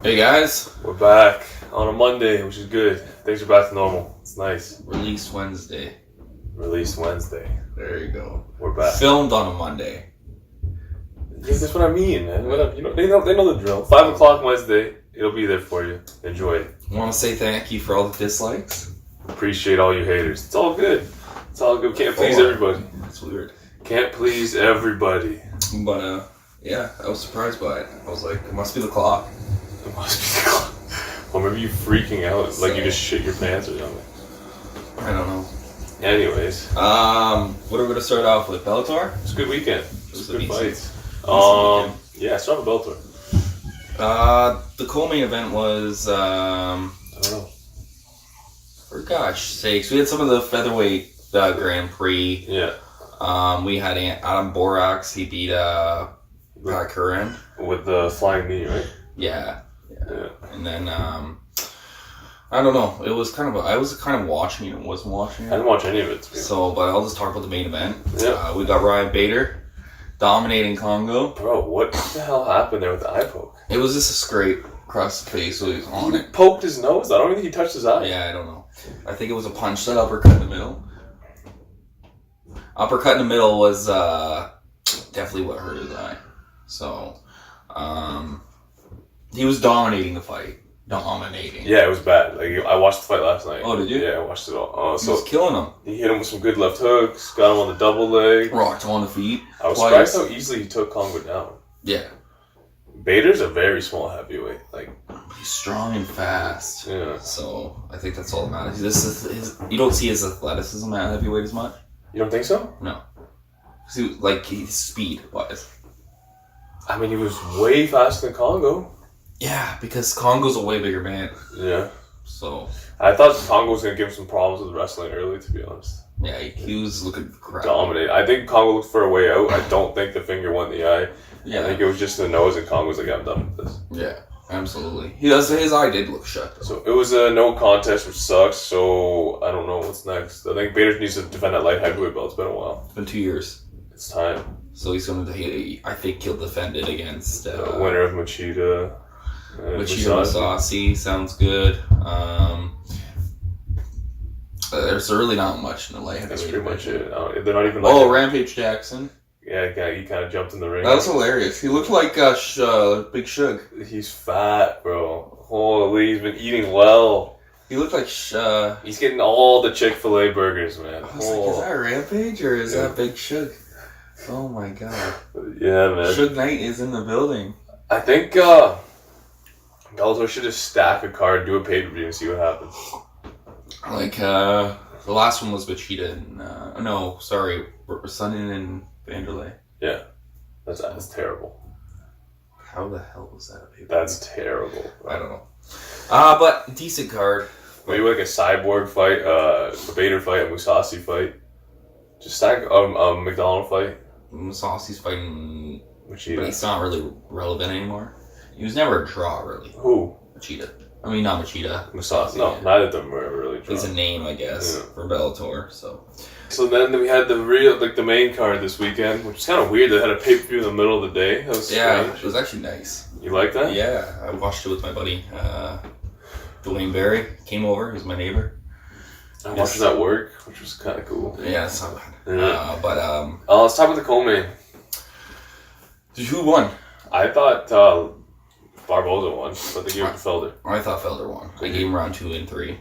Hey guys, We're back on a Monday, which is good. Things are back to normal. It's nice. Release Wednesday. Release Wednesday. There you go. We're back. Filmed on a Monday. Yeah, that's what I mean, man. Whatever. You know, they know the drill. 5 o'clock Wednesday. It'll be there for you. Enjoy it. Want to say thank you for all the dislikes? Appreciate all you haters. It's all good. It's all good. Can't please everybody. That's weird. Can't please everybody. But yeah, I was surprised by it. I was like, it must be the clock. It must be the clock. Or maybe you freaking out, like you just shit your pants or something. I don't know. Anyways. What are we gonna start off with? Bellator? It's a good weekend. It was good fights. Yeah, start with Bellator. The co-main event was I don't know. For gosh sakes, we had some of the featherweight Grand Prix. Yeah. We had Adam Borax. He beat Pat Curran With the flying knee, right? Yeah. And then I don't know. It was I was kind of watching it and wasn't watching it. I didn't watch any of it. So, but I'll just talk about the main event. Yeah. We got Ryan Bader dominating Congo. Bro, what the hell happened there with the eye poke? It was just a scrape across the face, so he was on it. Poked his nose? I don't even think he touched his eye. Yeah, I don't know. I think it was a punch, that uppercut in the middle. Uppercut in the middle was definitely what hurt his eye. So, he was dominating the fight. Dominating. Yeah, it was bad. Like I watched the fight last night. Oh, did you? Yeah, I watched it all. He was killing him. He hit him with some good left hooks, got him on the double leg. Rocked him on the feet. I was surprised how easily he took Congo down. Yeah. Bader's a very small heavyweight. Like he's strong and fast. Yeah. So I think that's all that matters. You don't see his athleticism at heavyweight as much. You don't think so? No. He's speed wise. I mean, he was way faster than Congo. Yeah, because Congo's a way bigger man. Yeah. So I thought Congo was gonna give him some problems with wrestling early, to be honest. Yeah, he was looking crap. Dominate. I think Congo looked for a way out. I don't think the finger went in the eye. Yeah. I think it was just the nose, and Congo was like, I'm done with this. Yeah, absolutely. His eye did look shut, though. So it was a no contest, which sucks, so I don't know what's next. I think Bader needs to defend that light heavyweight belt. It's been a while. It's been 2 years. It's time. So he's going to, I think he'll defend it against... winner of Machida. Machida Masasi sounds good. There's really not much in the light heavyweight. That's pretty much it. They're not even Rampage Jackson. Yeah, he kind of jumped in the ring. That was hilarious. He looked like Big Shug. He's fat, bro. Holy, he's been eating well. He looked like he's getting all the Chick-fil-A burgers, man. I was like, is that Rampage or is that Big Shug? Oh my god. Yeah, man. Suge Knight is in the building. I think Bellator should just stack a card, do a pay-per-view, and see what happens. Like, the last one was Machida and, Sonnen and Vanderlei. Yeah. That's terrible. How the hell was that a pay-per-view? That's terrible. I don't know. But decent card. Maybe like a Cyborg fight, a Bader fight, a Musasi fight. Just stack a McDonald fight. Musasi's fighting Machida. But he's not really relevant anymore. He was never a draw, really. Who? Machida. I mean, not Machida. Musasi. No, neither of them were ever really drawn. He's a name, I guess, for Bellator. So then we had the main card this weekend, which is kind of weird. They had a pay-per-view in the middle of the day. That was strange. It was actually nice. You like that? Yeah, I watched it with my buddy, Dwayne Barry. Came over. He was my neighbor. I watched it at work, which was kind of cool. Yeah, it's not bad. Yeah. Let's talk about the co-main. Who won? I thought Barboza won, but they gave it to Felder. I thought Felder won. I gave him round 2 and 3.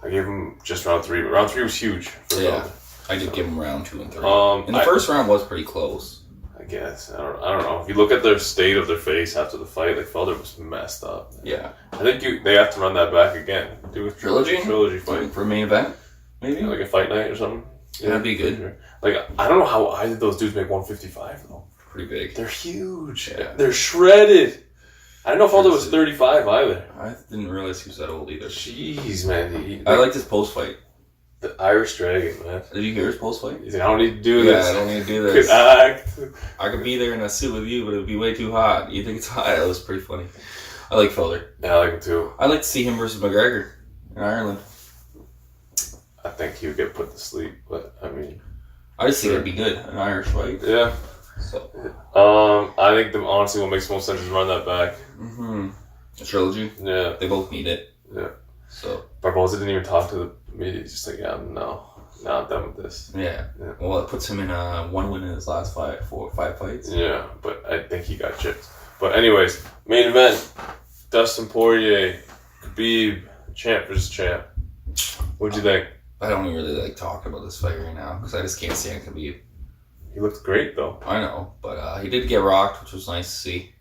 I gave him just round 3, but round 3 was huge for Felder. I did give him round 2 and 3. And the first round was pretty close. I guess. I don't know. If you look at their state of their face after the fight, like Felder was messed up. Yeah. I think they have to run that back again. Do a trilogy fight. For main event? Maybe? Like a fight night or something. Yeah, that'd be good. Like, I don't know how either of those dudes make 155 though. Pretty big. They're huge. Yeah. They're shredded. I didn't know Felder was 35 either. I didn't realize he was that old either. Jeez, man. I liked his post fight. The Irish Dragon, man. Did you hear his post fight? He's like, I don't need to do this. Yeah, I don't need to do this. Could act. I could be there in a suit with you, but it would be way too hot. You think it's hot? That was pretty funny. I like Felder. Yeah, I like him too. I'd like to see him versus McGregor in Ireland. I think he would get put to sleep, but I mean, I just think it'd be good, an Irish fight. Yeah. So, I think honestly what makes most sense is run that back. mm-hmm. A trilogy? Yeah. They both need it. Yeah. So Barboza didn't even talk to the media. He's just like, yeah, no, I'm done with this. yeah. Well, it puts him in one win in his last 5 fights. Yeah, but I think he got chipped. But anyways, main event: Dustin Poirier, Khabib, champ versus champ. What'd you think? I don't really like talking about this fight right now because I just can't stand Khabib. He looked great though. I know, but he did get rocked, which was nice to see.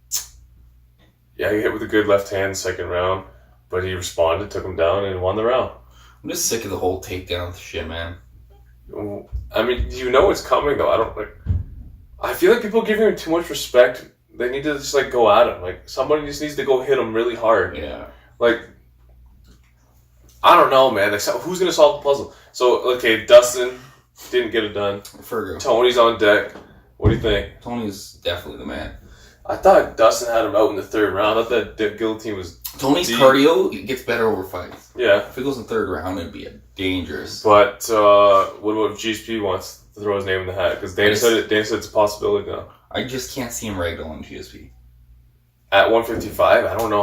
Yeah, he hit with a good left hand second round, but he responded, took him down, and won the round. I'm just sick of the whole takedown shit, man. I mean, you know it's coming though. I feel like people are giving him too much respect. They need to just like go at him. Like somebody just needs to go hit him really hard. Yeah. Like I don't know, man. Like who's gonna solve the puzzle? So okay, Dustin didn't get it done. Fergo. Tony's on deck. What do you think? Tony's definitely the man. I thought Dustin had him out in the third round. I thought that guillotine was Tony's deep. cardio gets better over fights. Yeah. If it goes in third round, it'd be dangerous. But what about if GSP wants to throw his name in the hat? Because Dana said it's a possibility now. I just can't see him ragdoll on GSP. At 155, I don't know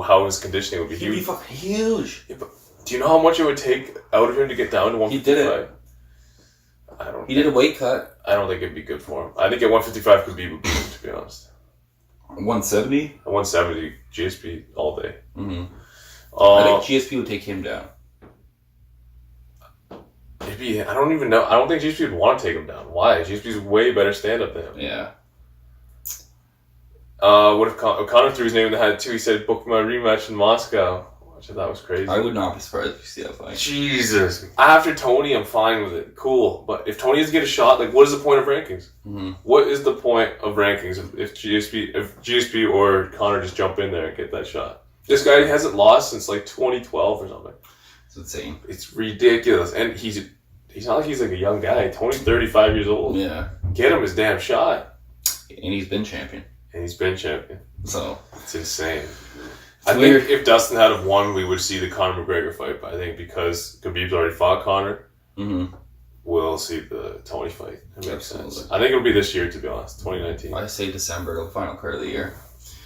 how his conditioning would be. He'd be fucking huge. Yeah, but do you know how much it would take out of him to get down to 155? He did it. He did a weight cut. I don't think it'd be good for him. I think at 155 could be, to be honest. 170? At 170, GSP all day. Mm-hmm. I think GSP would take him down. I don't even know. I don't think GSP would want to take him down. Why? GSP's way better stand-up than him. Yeah. What if Conor threw his name in the hat too? He said, book my rematch in Moscow. Which I thought was crazy. I would not be surprised if you see that fight. Jesus. After Tony, I'm fine with it. Cool. But if Tony doesn't get a shot, like, what is the point of rankings? Mm-hmm. What is the point of rankings if GSP or Conor just jump in there and get that shot? This guy hasn't lost since like 2012 or something. It's insane. It's ridiculous. And he's not like he's like a young guy. Tony's 35 years old. Yeah. Get him his damn shot. And he's been champion. So. It's insane. I think if Dustin had have won, we would see the Conor McGregor fight. But I think because Khabib's already fought Conor, we'll see the Tony fight. That makes sense. I think it'll be this year, to be honest, 2019. I say December, the final card of the year.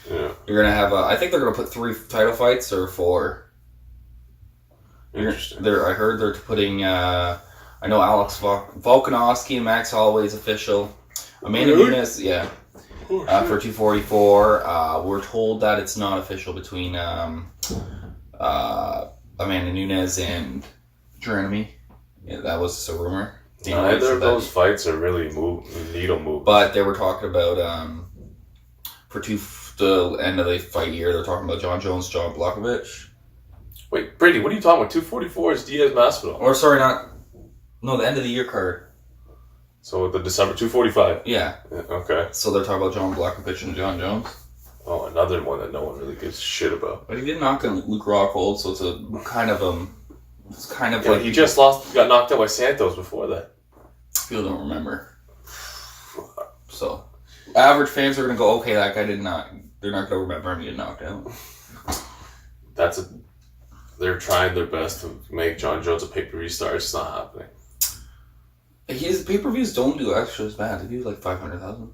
Yeah. You're gonna have I think they're gonna put 3 title fights or 4. Interesting. I heard they're putting. I know Alex Volkanovski and Max Holloway's official. Amanda Nunes, yeah. For 244, we're told that it's not official between Amanda Nunes and Cerrone. Yeah, that was a rumor. Neither of those fights are really needle movers. But they were talking about for the end of the fight year, they're talking about John Jones, John Blachowicz. Wait, Brady, what are you talking about? 244 is Diaz Masvidal. Or sorry, the end of the year card. So the December 245. Yeah. Okay. So they're talking about John Blachowicz and John Jones. Oh, another one that no one really gives shit about. But he did knock out Luke Rockhold, so it's a kind of like he just got knocked out by Santos before that. People don't remember. So average fans are gonna go, okay, that guy did not. They're not gonna remember him getting knocked out. They're trying their best to make John Jones a pay-per-view star. It's not happening. His pay-per-views don't do extra as bad. They do like 500,000.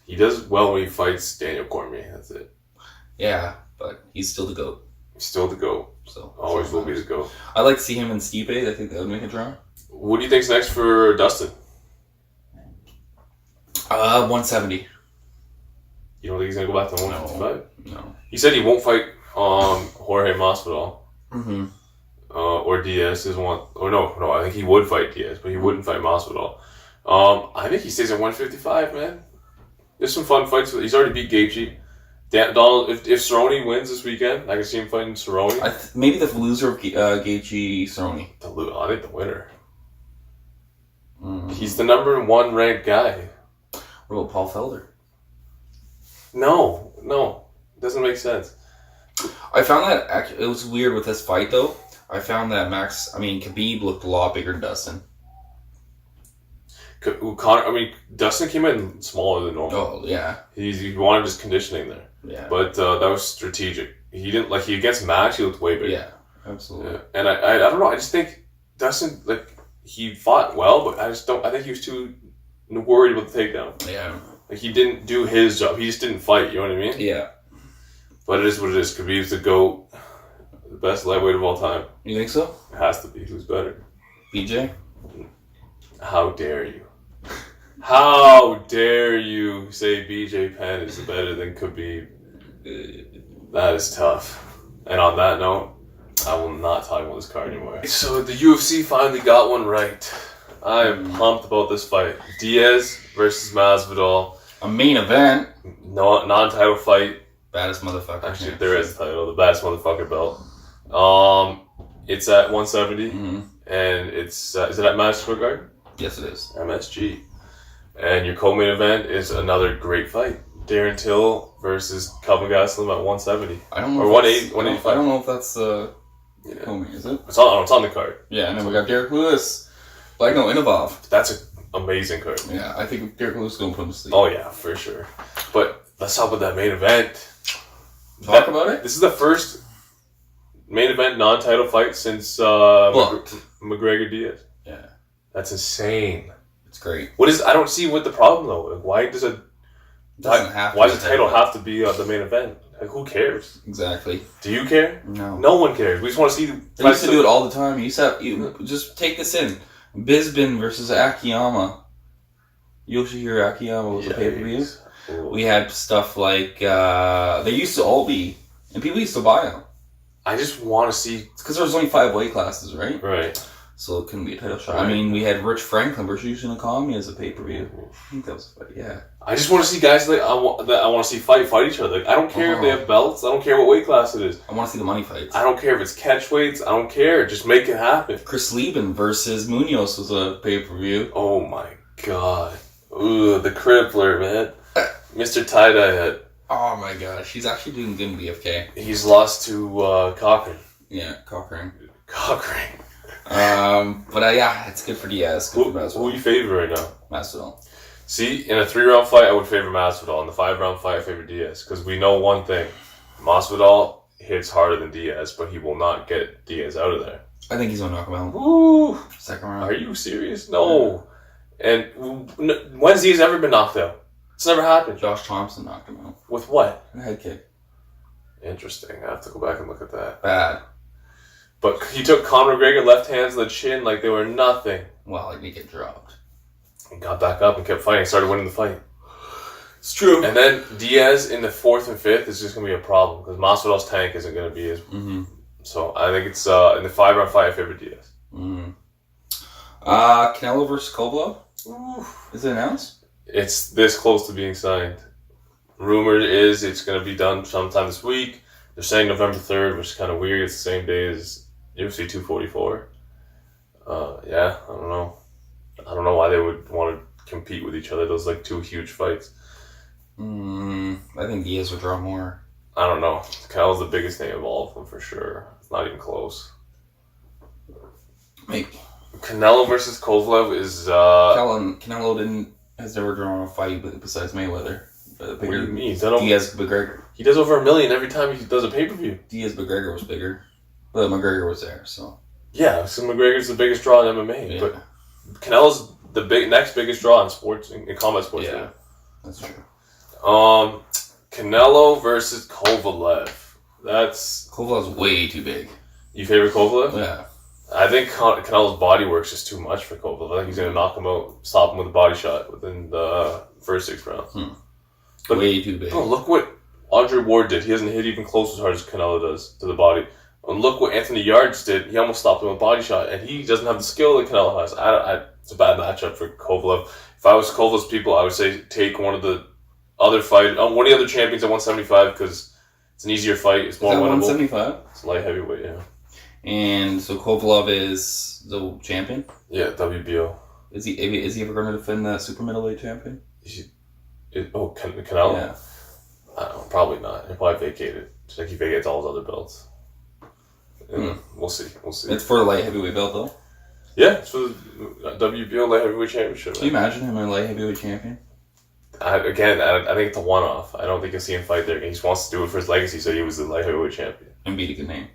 He does well when he fights Daniel Cormier. That's it. Yeah, but he's still the GOAT. He's still the GOAT. So always will be the GOAT. I'd like to see him and Stipe. I think that would make a draw. What do you think's next for Dustin? 170. You don't think he's gonna go back to 155? No. He said he won't fight Jorge Masvidal. Mm-hmm. Or Diaz doesn't want. Or no. I think he would fight Diaz, but he wouldn't fight Masvidal. I think he stays at 155, man. There's some fun fights. He's already beat Gaethje. Donald, if Cerrone wins this weekend, I can see him fighting Cerrone. Maybe the loser of Gaethje Cerrone. I think the winner. Mm-hmm. He's the number 1 ranked guy. What about Paul Felder? No, doesn't make sense. I found that it was weird with this fight though. I found that Khabib looked a lot bigger than Dustin. Dustin came in smaller than normal. Oh yeah, he wanted his conditioning there. Yeah, but that was strategic. He didn't he against Max. He looked way bigger. Yeah, absolutely. Yeah. And I don't know. I just think Dustin he fought well, but I think he was too worried about the takedown. Yeah, Like, he didn't do his job. He just didn't fight, you know what I mean? Yeah. But it is what it is. Khabib's the GOAT. The best lightweight of all time. You think so? It has to be. Who's better? BJ? How dare you? How dare you say BJ Penn is better than Khabib? That is tough. And on that note, I will not talk about this card anymore. So the UFC finally got one right. I am pumped about this fight. Diaz versus Masvidal. A main event. No, non-title fight. Baddest motherfucker. Actually, there is a title. The baddest motherfucker belt. It's at 170. Mm-hmm. And it's... is it at Madison Square Garden? Yes, it is. MSG. And your co-main event is another great fight. Darren Till versus Kelvin Gastelum at 170. I don't know. Or 185. I don't know if that's homie, is it? It's on the card. Yeah, and then we got Derek Lewis. Like, no, Innovov. That's an amazing card. Yeah, I think Derek Lewis is going to put him to sleep. Oh, yeah, for sure. But let's talk about that main event. Talk about it? This is the first main event non-title fight since McGregor Diaz. Yeah. That's insane. It's great. I don't see what the problem, though. Like, why does why does the title have to be the main event? Like, who cares? Exactly. Do you care? No. No one cares. We just want to see... They used to do it all the time. You just take this in. Bisbin versus Akiyama. Yoshihiro Akiyama was a pay-per-view. Cool. We had stuff like... they used to all be... And people used to buy them. I just want to see... It's because there was only 5 weight classes, right? Right. So it couldn't be a title shot. Right. I mean, we had Rich Franklin versus Yushin Okami as a pay-per-view. I think that was... Yeah. I just want to see guys that I want to see fight each other. Like, I don't care if they have belts. I don't care what weight class it is. I want to see the money fights. I don't care if it's catch weights. I don't care. Just make it happen. Chris Lieben versus Munoz was a pay-per-view. Oh my god. Ooh, the crippler, man. Mr. Tie-Dye Head. Oh my gosh. He's actually doing good in BFK. He's lost to Cochran. Yeah, Cochran. But yeah, it's good for Diaz. Good for Masvidal. Who you favor right now? Masvidal. See, in a 3-round fight, I would favor Masvidal. In the 5-round fight, I favor Diaz. Because we know one thing. Masvidal hits harder than Diaz, but he will not get Diaz out of there. I think he's going to knock him out. Ooh. Second round. Are you serious? No. And when's Diaz ever been knocked out? It's never happened. Josh Thompson knocked him out. With what? A head kick. Interesting. I have to go back and look at that. Bad. But he took Conor McGregor left hands on the chin like they were nothing. Well, he didn't get dropped. He got back up and kept fighting. Started winning the fight. It's true. And then Diaz in the 4th and 5th is just going to be a problem because Masvidal's tank isn't going to be as... Mm-hmm. So I think it's in the 5-round fight, I favor Diaz. Mm-hmm. Canelo versus Kovalev? Is it announced? It's this close to being signed. Rumor is it's going to be done sometime this week. They're saying November 3rd, which is kind of weird. It's the same day as UFC 244. Yeah, I don't know. I don't know why they would want to compete with each other. Those like 2 huge fights. I think Diaz would draw more. I don't know. Canelo's the biggest name of all of them for sure. It's not even close. Maybe. Canelo versus Kovalev is... Canelo has never drawn a fight besides Mayweather. What do you mean? Diaz McGregor. He does over $1 million every time he does a pay-per-view. Diaz McGregor was bigger. But McGregor was there, so... Yeah, so McGregor's the biggest draw in MMA. Yeah. But Canelo's the next biggest draw in sports, in combat sports. Yeah, that's true. Canelo versus Kovalev. Kovalev's way too big. You favor Kovalev? Yeah. I think Canelo's body work's just too much for Kovalev. I think he's going to knock him out, stop him with a body shot within the first 6 rounds. But, way too big. Bro, look what Andre Ward did. He hasn't hit even close as hard as Canelo does to the body. And look what Anthony Yards did. He almost stopped him with a body shot, and he doesn't have the skill that Canelo has. It's a bad matchup for Kovalev. If I was Kovalev's people, I would say take one of the other one of the other champions at 175 because it's an easier fight. It's more winnable. 175? It's light heavyweight, yeah. And so Kovalev is the champion? Yeah, WBO. Is he ever going to defend the super middleweight champion? Canelo? Yeah. I don't know, probably not. He'll probably vacate it. Just like he vacates all his other belts. We'll see. It's for the light heavyweight belt, though? Yeah, it's for the WBO light heavyweight championship. Can you imagine him a light heavyweight champion? I think it's a one-off. I don't think you'll see him fight there. He just wants to do it for his legacy, so he was the light heavyweight champion. And beat a good name.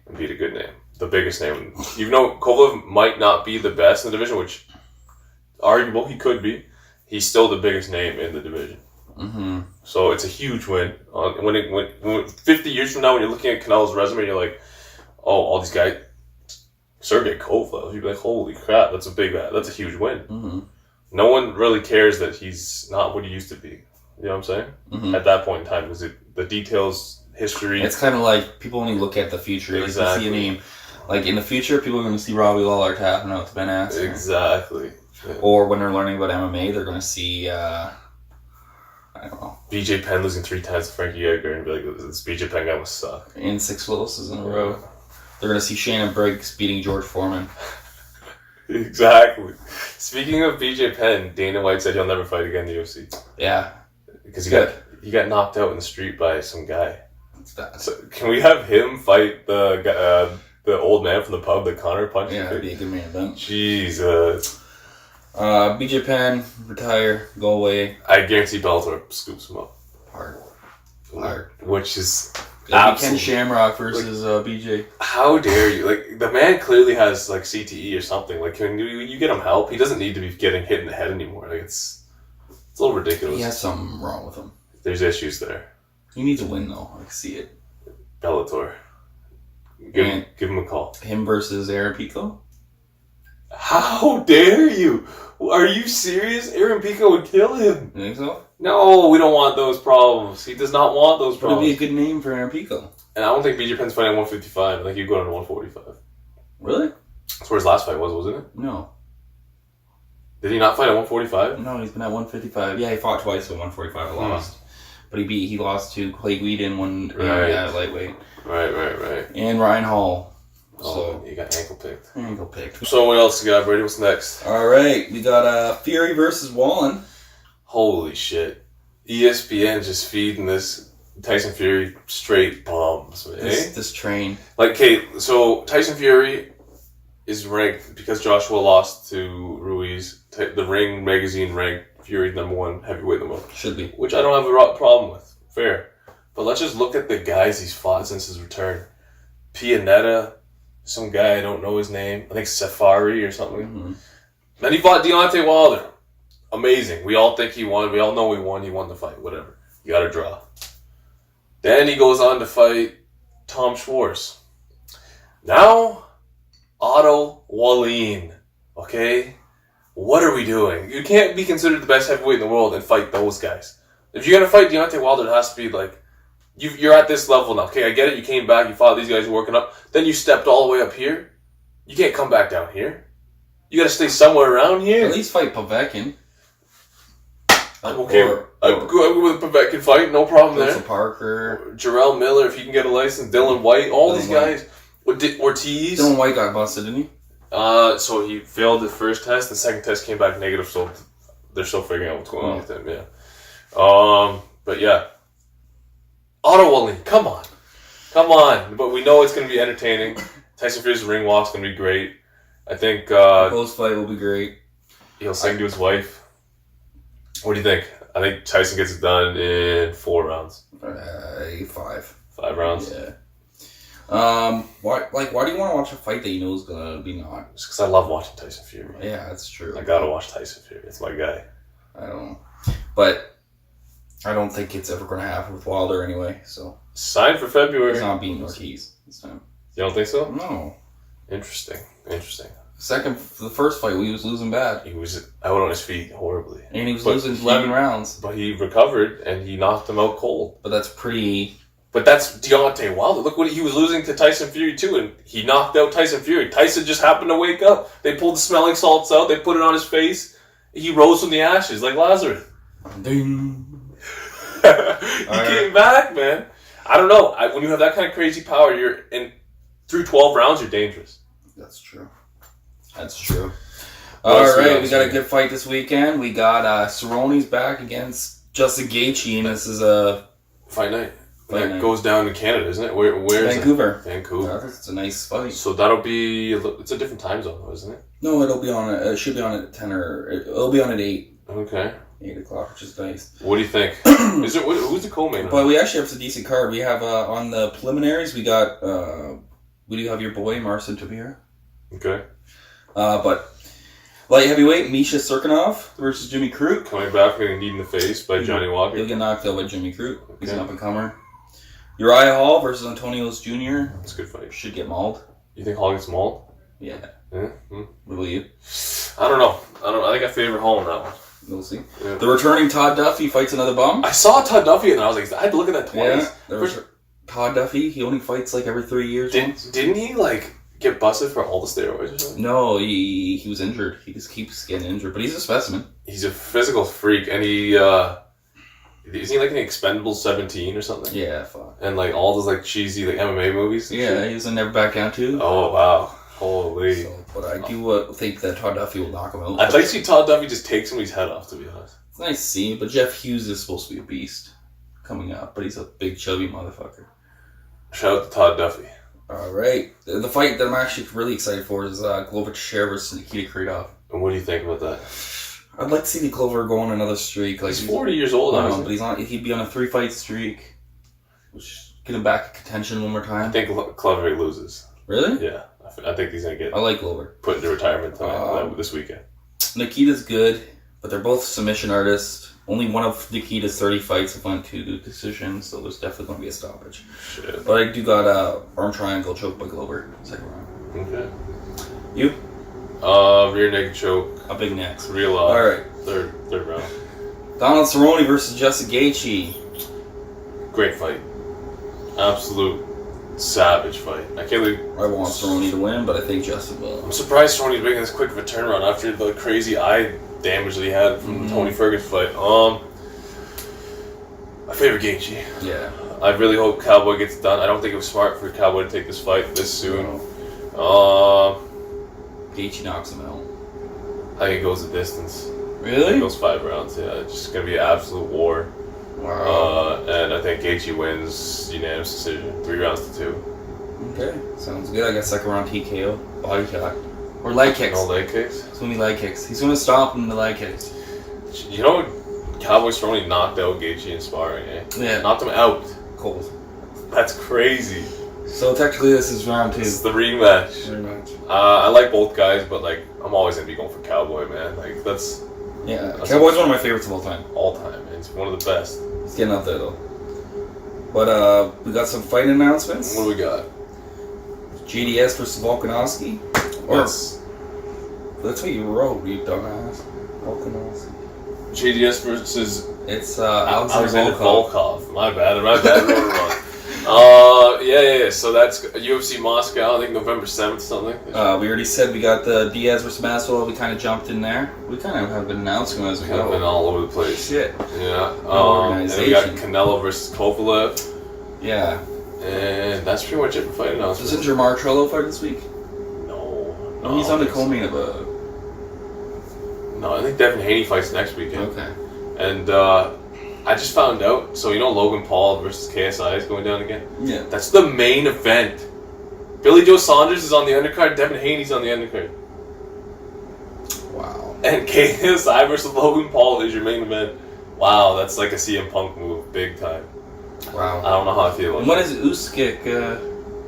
The biggest name. Even though Kovalev might not be the best in the division, which arguable he could be, he's still the biggest name in the division. Mm-hmm. So it's a huge win. When 50 years from now, when you're looking at Canelo's resume, you're like, oh, all these guys, Sergey Kovalev. You'd be like, holy crap, that's a huge win. Mm-hmm. No one really cares that he's not what he used to be. You know what I'm saying? Mm-hmm. At that point in time, because the details, history. It's kind of like people only look at the future. Exactly. Like, you see a name. Like, in the future, people are going to see Robbie Lawler tapping out to Ben Askren. Exactly. Yeah. Or when they're learning about MMA, they're going to see, I don't know. BJ Penn losing 3 times to Frankie Edgar and be like, this BJ Penn guy must suck. In 6 losses in a row. They're going to see Shannon Briggs beating George Foreman. Exactly. Speaking of BJ Penn, Dana White said he'll never fight again in the UFC. Yeah. Because he got knocked out in the street by some guy. That's bad. So can we have him fight the old man from the pub that Connor punched? Yeah, it'd be a good main event. Jesus. BJ Penn, retire, go away. I guarantee Bellator scoops him up. Hard. Which is Ken Shamrock versus BJ. How dare you? Like, the man clearly has like CTE or something. Like, can you get him help? He doesn't need to be getting hit in the head anymore. Like, it's a little ridiculous. He has something wrong with him. There's issues there. He needs a win though. I can see it. Bellator. Give him a call. Him versus Aaron Pico? How dare you? Are you serious? Aaron Pico would kill him. You think so? No, we don't want those problems. He does not want those But problems. it'd be a good name for Aaron Pico. And I don't think BJ Penn's fighting at 155. I think he'd go down to 145. Really? That's where his last fight was, wasn't it? No. Did he not fight at 145? No, he's been at 155. Yeah, he fought twice at 145. Lost. But he lost to Clay Guida at lightweight. Right. And Ryan Hall. So he got ankle picked. picked. So what else you got, Brady? What's next? Alright, we got Fury versus Wallin. Holy shit. ESPN just feeding this Tyson Fury straight bombs, man. This train. Like, okay, so Tyson Fury is ranked, because Joshua lost to Ruiz, the Ring magazine ranked Fury #1 heavyweight in the world. Should be. Which I don't have a problem with. Fair. But let's just look at the guys he's fought since his return. Pianetta, some guy, I don't know his name. I think Safari or something. Mm-hmm. Then he fought Deontay Wilder. Amazing. We all think he won. We all know he won. He won the fight. Whatever. You got to draw. Then he goes on to fight Tom Schwartz. Now, Otto Wallin. Okay? What are we doing? You can't be considered the best heavyweight in the world and fight those guys. If you're going to fight Deontay Wilder, it has to be like, you're at this level now. Okay, I get it. You came back. You fought these guys. You're working up. Then you stepped all the way up here. You can't come back down here. You got to stay somewhere around here. At least fight Povetkin. I'm okay. I'd go with a Povetkin fight. No problem there. Parker. Jarrell Miller, if he can get a license. Dylan White. All these guys. Ortiz. Dylan White got busted, didn't he? So he failed the first test. The second test came back negative, so they're still figuring out what's going on with him, yeah. But yeah. Otto Wallin, come on. But we know it's going to be entertaining. Tyson Fury's ring walk's going to be great. I think... post fight will be great. He'll sing to his wife. What do you think? I think Tyson gets it done in 4 rounds. 5. 5 rounds? Yeah. Why do you want to watch a fight that you know is going to be not? Just because I love watching Tyson Fury. Yeah, that's true. I gotta watch Tyson Fury. It's my guy. I don't know. But I don't think it's ever going to happen with Wilder anyway, so. Signed for February. He's not beating Ortiz this time. You don't think so? No. Interesting. The first fight, he was losing bad. He was out on his feet horribly. And he was losing 11 rounds. But he recovered, and he knocked him out cold. But that's pretty... But that's Deontay Wilder. Look what he was losing to Tyson Fury, too, and he knocked out Tyson Fury. Tyson just happened to wake up. They pulled the smelling salts out. They put it on his face. He rose from the ashes like Lazarus. Ding. He came back, man. I don't know. When you have that kind of crazy power, through 12 rounds, you're dangerous. That's true. Alright, we got a good fight this weekend. We got Cerrone's back against Justin Gaethje, and this is a... Fight night. That goes down in Canada, isn't it? Where is Vancouver. It? Vancouver. It's a nice fight. So that'll be... It's a different time zone, though, isn't it? No, it'll be on... It should be on at 10 or... It'll be on at 8. Okay. 8 o'clock, which is nice. What do you think? Who's the co-main? But we actually have a decent card. We have, on the preliminaries, we got... we do have your boy, Marcin Tavira. Okay. But Light heavyweight, Misha Cirkunov versus Jimmy Crute. Coming back from getting kneed in the face by Johnny Walker. He'll get knocked out by Jimmy Crute. He's an up-and-comer. Uriah Hall versus Antonios Jr. That's a good fight. Should get mauled. You think Hall gets mauled? Yeah. Mm-hmm. What about you? I don't know. I think I favor Hall in that one. We'll see. Yeah. The returning Todd Duffy fights another bum. I saw Todd Duffy and I was like, I had to look at that twice. Yeah. Todd Duffy, he only fights like every 3 years. Didn't he like get busted for all the steroids or something? No, he was injured. He just keeps getting injured, but he's a specimen. He's a physical freak, and he isn't he like an Expendables 17 or something? Yeah, fuck. And like all those like cheesy like MMA movies. Yeah, he was in Never Back Down too. Oh wow, holy! But I do think that Todd Duffy will knock him out. I'd like to see Todd Duffy just take somebody's head off. To be honest, it's nice to see, but Jeff Hughes is supposed to be a beast coming up, but he's a big chubby motherfucker. Shout out to Todd Duffy. All right, the fight that I'm actually really excited for is Glover Teixeira versus Nikita Krylov. And what do you think about that? I'd like to see the Glover go on another streak. Like he's 40 years old now, but he's on. He'd be on a 3-fight streak, which get him back in contention one more time. I think Glover loses. Really? Yeah, I think he's gonna get. I like Glover. Put into retirement tonight, this weekend. Nikita's good, but they're both submission artists. Only one of Nikita's 30 fights have won 2 decisions, so there's definitely going to be a stoppage. Shit. But I do got arm triangle choke by Glover, second round. Okay. You? Rear naked choke. A big next. Real All right. Third round. Donald Cerrone versus Justin Gaethje. Great fight. Absolute savage fight. I can't believe. I want Cerrone to win, but I think Justin will. I'm surprised Cerrone's making this quick of a turnaround after the crazy eye damage that he had from the Tony Ferguson fight. I favor Gaethje. Yeah. I really hope Cowboy gets it done. I don't think it was smart for Cowboy to take this fight this soon. Gaethje knocks him out. I think it goes the distance. Really? It goes 5 rounds. Yeah, it's just gonna be an absolute war. Wow. And I think Gaethje wins unanimous decision, 3 rounds to 2. Okay, sounds good. I got second round TKO, body shot, or leg kicks. No leg kicks. It's gonna be leg kicks. He's gonna stop him in the leg kicks. You know, Cowboy's only knocked out Gaethje in sparring, eh? Yeah. Knocked him out. Cold. That's crazy. So technically, this is round 2. This is the rematch. I like both guys, but like I'm always gonna be going for Cowboy, man. Like that's Cowboy's one of my favorites of all time. All time, man. It's one of the best. He's getting up there though. But we got some fight announcements. What do we got? GDS versus Volkanovski. That's what you wrote, you dumbass. Volkanovski. GDS versus it's Alexander Volkov. My bad. Yeah. So that's UFC Moscow. I think November 7th, something. We already said we got the Diaz versus Masvidal. We kind of jumped in there. We kind of have been announcing as we go. Kind of been all over the place. Shit. Yeah. And we got Canelo versus Kovalev. Yeah. And that's pretty much it for fight announcements. Doesn't Jamar Trello fight this week? No. He's on the co-main of a... No, I think Devin Haney fights next weekend. Okay. And I just found out, so you know Logan Paul versus KSI is going down again? Yeah. That's the main event. Billy Joe Saunders is on the undercard, Devin Haney's on the undercard. Wow. And KSI versus Logan Paul is your main event. Wow, that's like a CM Punk move, big time. Wow. I don't know how I feel about What is Usyk?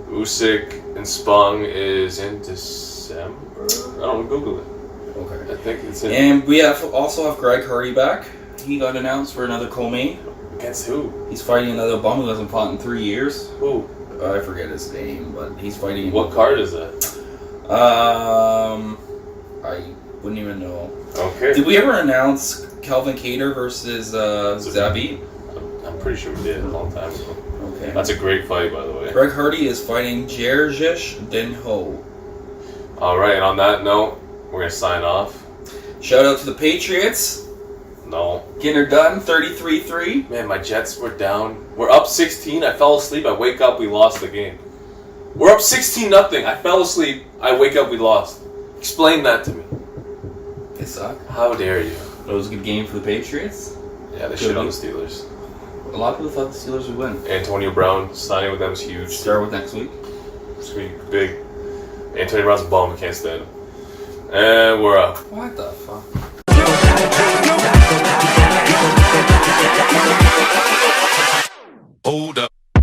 Usyk and Spong is in December? I don't know, Google it. Okay. I think it's in... And we also have Greg Hardy back. He got announced for another co-main. Against who? He's fighting another bum who hasn't fought in 3 years. Who? I forget his name, but he's fighting... What card is that? I wouldn't even know. Okay. Did we ever announce Calvin Kattar versus Zabit? I'm pretty sure we did a long time ago. Okay. That's a great fight, by the way. Greg Hardy is fighting Jerjish Denho. Alright, and on that note, we're going to sign off. Shout out to the Patriots. No. Getting her done, 33-3. Man, my Jets were down. We're up 16. I fell asleep. I wake up. We lost the game. We're up 16-0. I fell asleep. I wake up. We lost. Explain that to me. They suck. How dare you? It was a good game for the Patriots. Yeah, they shit on the Steelers. A lot of people thought the Steelers would win. Antonio Brown signing with them is huge. Start with next week. It's going to be big. Antonio Brown's a bum. We can't stand him. And we're up. What the fuck? Hold up.